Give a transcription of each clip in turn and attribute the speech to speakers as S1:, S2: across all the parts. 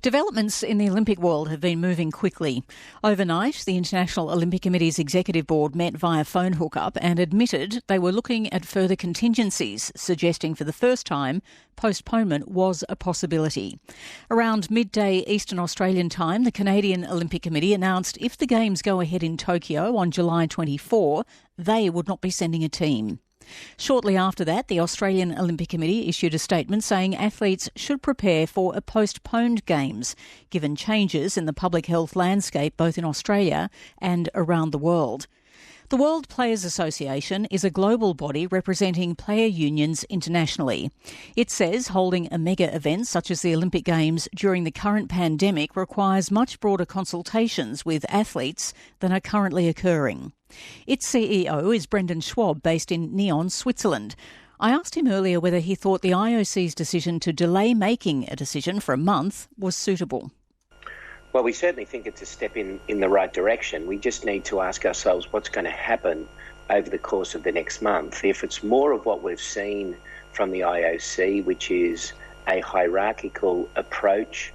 S1: Developments in the Olympic world have been moving quickly. Overnight, the International Olympic Committee's executive board met via phone hookup and admitted they were looking at further contingencies, suggesting for the first time postponement was a possibility. Around midday Eastern Australian time, the Canadian Olympic Committee announced if the Games go ahead in Tokyo on July 24, they would not be sending a team. Shortly after that, the Australian Olympic Committee issued a statement saying athletes should prepare for a postponed Games, given changes in the public health landscape both in Australia and around the world. The World Players Association is a global body representing player unions internationally. It says holding a mega event such as the Olympic Games during the current pandemic requires much broader consultations with athletes than are currently occurring. Its CEO is Brendan Schwab, based in Nyon, Switzerland. I asked him earlier whether he thought the IOC's decision to delay making a decision for a month was suitable.
S2: Well, we certainly think it's a step in the right direction. We just need to ask ourselves what's going to happen over the course of the next month. If it's more of what we've seen from the IOC, which is a hierarchical approach,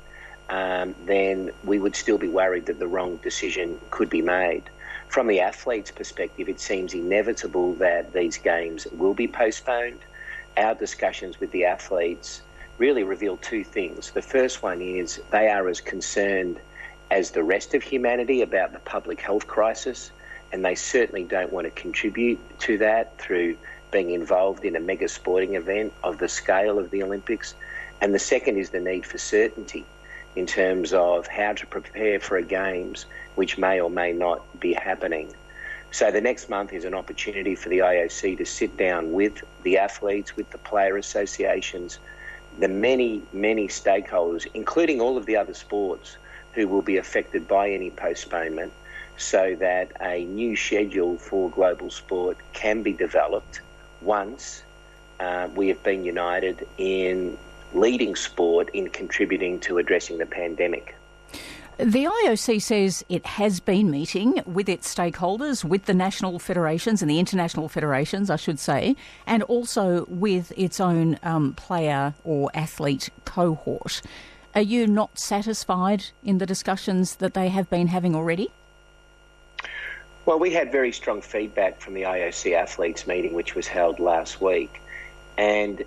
S2: then we would still be worried that the wrong decision could be made. From the athletes' perspective, it seems inevitable that these games will be postponed. Our discussions with the athletes really reveal two things. The first one is they are as concerned as the rest of humanity about the public health crisis, and they certainly don't want to contribute to that through being involved in a mega sporting event of the scale of the Olympics. And the second is the need for certainty in terms of how to prepare for a Games which may or may not be happening. So the next month is an opportunity for the IOC to sit down with the athletes, with the player associations, the many, many stakeholders, including all of the other sports who will be affected by any postponement, so that a new schedule for global sport can be developed once we have been united in leading sport in contributing to addressing the pandemic.
S1: The IOC says it has been meeting with its stakeholders, with the national federations and the international federations, I should say, and also with its own player or athlete cohort. Are you not satisfied in the discussions that they have been having already?
S2: Well, we had very strong feedback from the IOC athletes meeting, which was held last week, and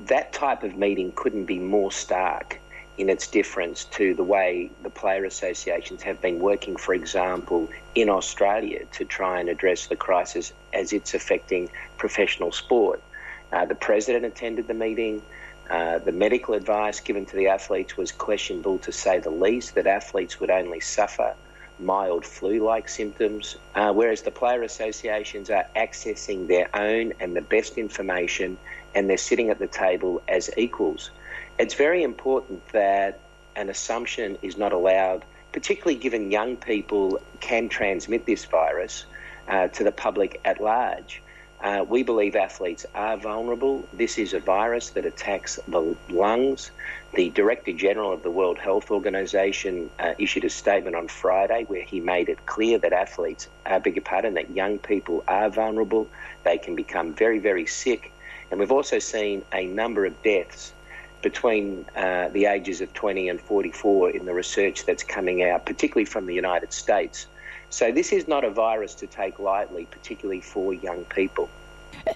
S2: that type of meeting couldn't be more stark in its difference to the way the player associations have been working, for example, in Australia to try and address the crisis as it's affecting professional sport. The President attended the meeting. The medical advice given to the athletes was questionable, to say the least, that athletes would only suffer mild flu-like symptoms, whereas the player associations are accessing their own and the best information, and they're sitting at the table as equals. It's very important that an assumption is not allowed, particularly given young people can transmit this virus to the public at large. We believe athletes are vulnerable. This is a virus that attacks the lungs. The Director General of the World Health Organization issued a statement on Friday where he made it clear that that young people are vulnerable. They can become very, very sick. And we've also seen a number of deaths between the ages of 20 and 44 in the research that's coming out, particularly from the United States. So this is not a virus to take lightly, particularly for young people.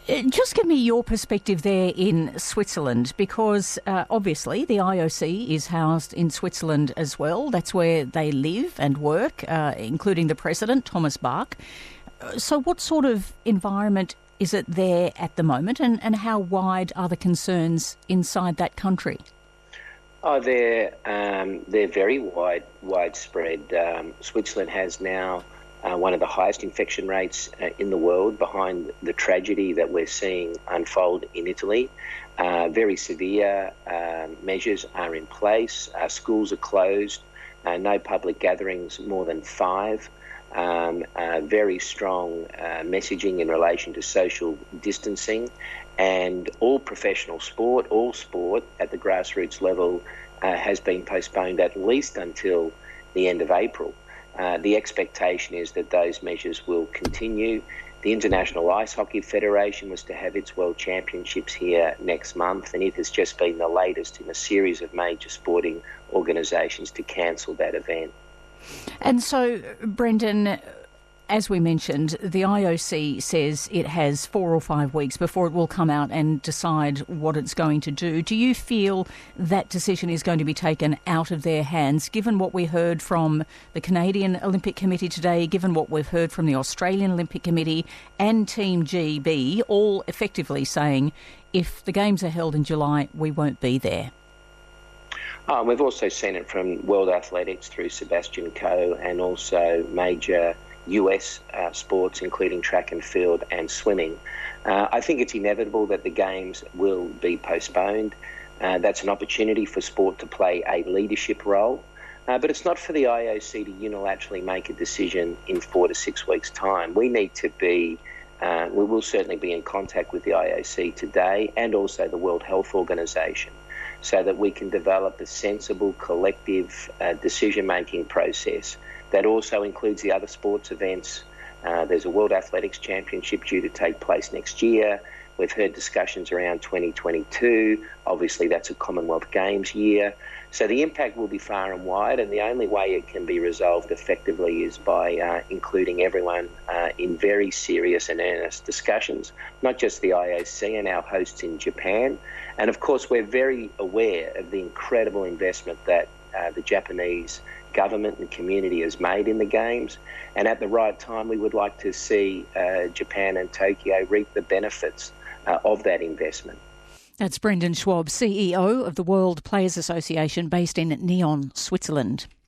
S1: Just give me your perspective there in Switzerland, because obviously the IOC is housed in Switzerland as well. That's where they live and work, including the President, Thomas Bach. So what sort of environment is it there at the moment, and how wide are the concerns inside that country?
S2: Oh, they're very widespread. Switzerland has now one of the highest infection rates in the world, behind the tragedy that we're seeing unfold in Italy. Very severe measures are in place. Schools are closed. No public gatherings more than 5. Very strong messaging in relation to social distancing, and all professional sport, all sport at the grassroots level has been postponed at least until the end of April. The expectation is that those measures will continue. The International Ice Hockey Federation was to have its World Championships here next month, and it has just been the latest in a series of major sporting organisations to cancel that event.
S1: And so, Brendan, as we mentioned, the IOC says it has 4 or 5 weeks before it will come out and decide what it's going to do. Do you feel that decision is going to be taken out of their hands, given what we heard from the Canadian Olympic Committee today, given what we've heard from the Australian Olympic Committee and Team GB, all effectively saying if the Games are held in July, we won't be there?
S2: We've also seen it from World Athletics through Sebastian Coe and also major US sports, including track and field and swimming. I think it's inevitable that the Games will be postponed. That's an opportunity for sport to play a leadership role. But it's not for the IOC to unilaterally make a decision in 4 to 6 weeks' time. We need to be, we will certainly be in contact with the IOC today and also the World Health Organization, so that we can develop a sensible collective decision-making process that also includes the other sports events. There's a World Athletics Championship due to take place next year. We've heard discussions around 2022. Obviously, that's a Commonwealth Games year. So the impact will be far and wide, and the only way it can be resolved effectively is by including everyone in very serious and earnest discussions, not just the IOC and our hosts in Japan. And of course, we're very aware of the incredible investment that the Japanese government and community has made in the Games. And at the right time, we would like to see Japan and Tokyo reap the benefits of that investment.
S1: That's Brendan Schwab, CEO of the World Players Association based in Nyon, Switzerland.